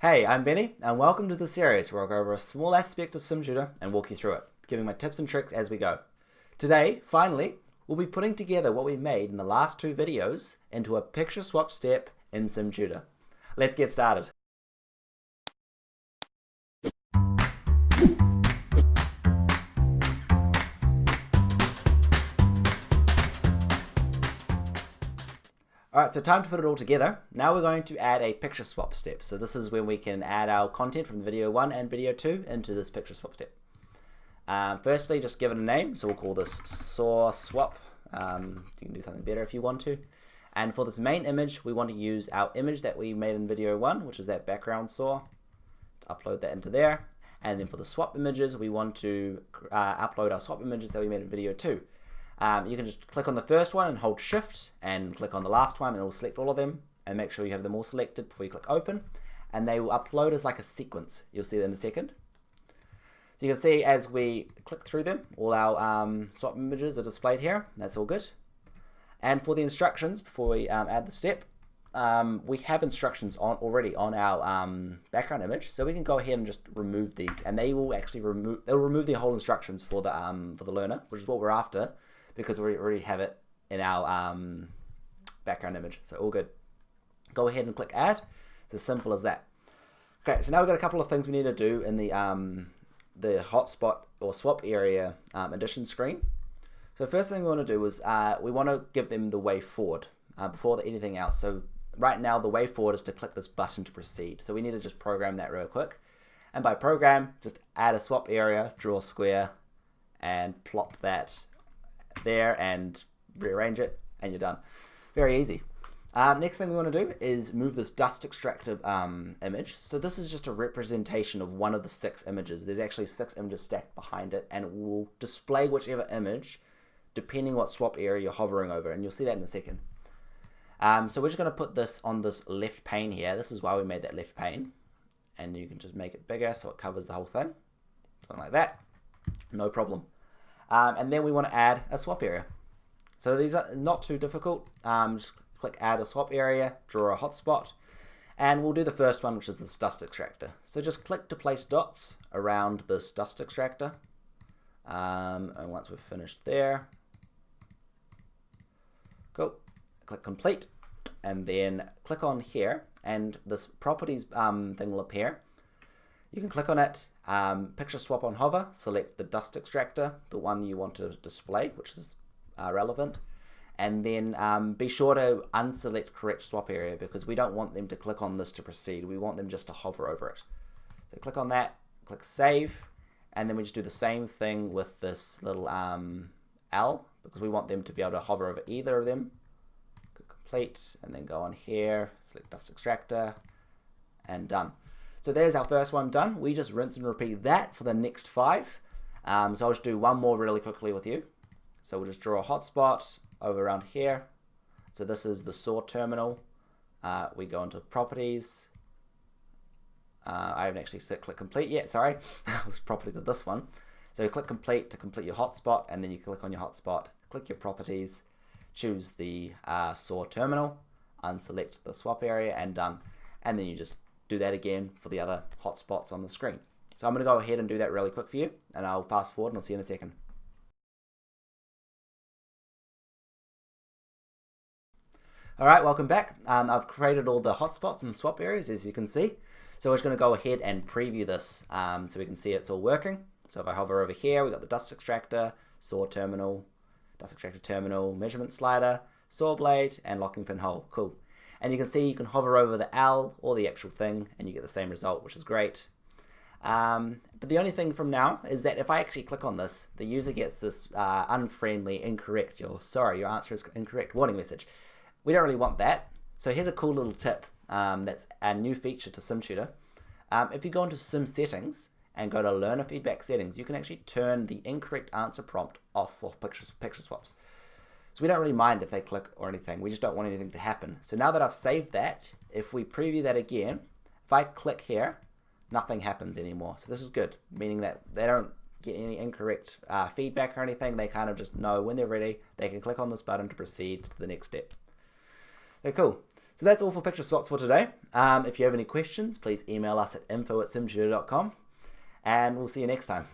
Hey, I'm Benny, and welcome to the series where I'll go over a small aspect of SimTutor and walk you through it, giving my tips and tricks as we go. Today, finally, we'll be putting together what we made in the last two videos into a picture swap step in SimTutor. Let's get started. Alright, so time to put it all together. Now we're going to add a picture swap step. So this is when we can add our content from video 1 and video 2 into this picture swap step. Firstly, just give it a name. So we'll call this saw swap. You can do something better if you want to. And for this main image, we want to use our image that we made in video 1, which is that background saw. Upload that into there. And then for the swap images, we want to upload our swap images that we made in video 2. You can just click on the first one and hold shift and click on the last one and it will select all of them, and make sure you have them all selected before you click open, and they will upload as like a sequence. You'll see that in a second. So you can see as we click through them, all our swap images are displayed here. That's all good. And for the instructions, before we add the step, we have instructions already on our background image, so we can go ahead and just remove these, and they will actually remove the whole instructions for the learner, which is what we're after, because we already have it in our background image. So all good. Go ahead and click add. It's as simple as that. Okay, so now we've got a couple of things we need to do in the hotspot or swap area addition screen. So the first thing we want to do is we want to give them the way forward before anything else. So right now the way forward is to click this button to proceed. So we need to just program that real quick. And by program, just add a swap area, draw a square, and plop that there and rearrange it, and you're done. Very easy. Next thing we want to do is move this dust extractor image. So this is just a representation of one of the 6 images. There's actually 6 images stacked behind it, and it will display whichever image depending what swap area you're hovering over, and you'll see that in a second. So we're just going to put this on this left pane here. This is why we made that left pane, and you can just make it bigger so it covers the whole thing, something like that. No problem. And then we want to add a swap area. So these are not too difficult. Just click add a swap area, draw a hotspot, and we'll do the first one, which is this dust extractor. So just click to place dots around this dust extractor. And once we've finished there, cool. Click complete, and then click on here, and this properties thing will appear. You can click on it, picture swap on hover, select the dust extractor, the one you want to display, which is relevant, and then be sure to unselect correct swap area, because we don't want them to click on this to proceed. We want them just to hover over it. So click on that, click save, and then we just do the same thing with this little L, because we want them to be able to hover over either of them. Click complete, and then go on here, select dust extractor, and done. So there's our first one done. We just rinse and repeat that for the next 5. So I'll just do one more really quickly with you. So we'll just draw a hotspot over around here. So this is the saw terminal. We go into properties. I haven't actually clicked complete yet, sorry. It's properties of this one. So you click complete to complete your hotspot, and then you click on your hotspot, click your properties, choose the saw terminal, unselect the swap area, and done. And then you just do that again for the other hotspots on the screen. So I'm going to go ahead and do that really quick for you, and I'll fast forward and I'll see you in a second. Alright, welcome back. I've created all the hotspots and swap areas, as you can see. So we're just going to go ahead and preview this so we can see it's all working. So if I hover over here, we've got the dust extractor, saw terminal, dust extractor terminal, measurement slider, saw blade, and locking pin hole. Cool. And you can see you can hover over the L or the actual thing and you get the same result, which is great. But the only thing from now is that if I actually click on this, the user gets this unfriendly, incorrect, your answer is incorrect warning message. We don't really want that. So here's a cool little tip that's a new feature to SimTutor. If you go into Sim settings and go to learner feedback settings, you can actually turn the incorrect answer prompt off for picture swaps. So we don't really mind if they click or anything. We just don't want anything to happen. So now that I've saved that, if we preview that again, if I click here, nothing happens anymore. So this is good, meaning that they don't get any incorrect feedback or anything. They kind of just know when they're ready, they can click on this button to proceed to the next step. Okay, cool. So that's all for picture swaps for today. If you have any questions, please email us at info@simtutor.com, and we'll see you next time.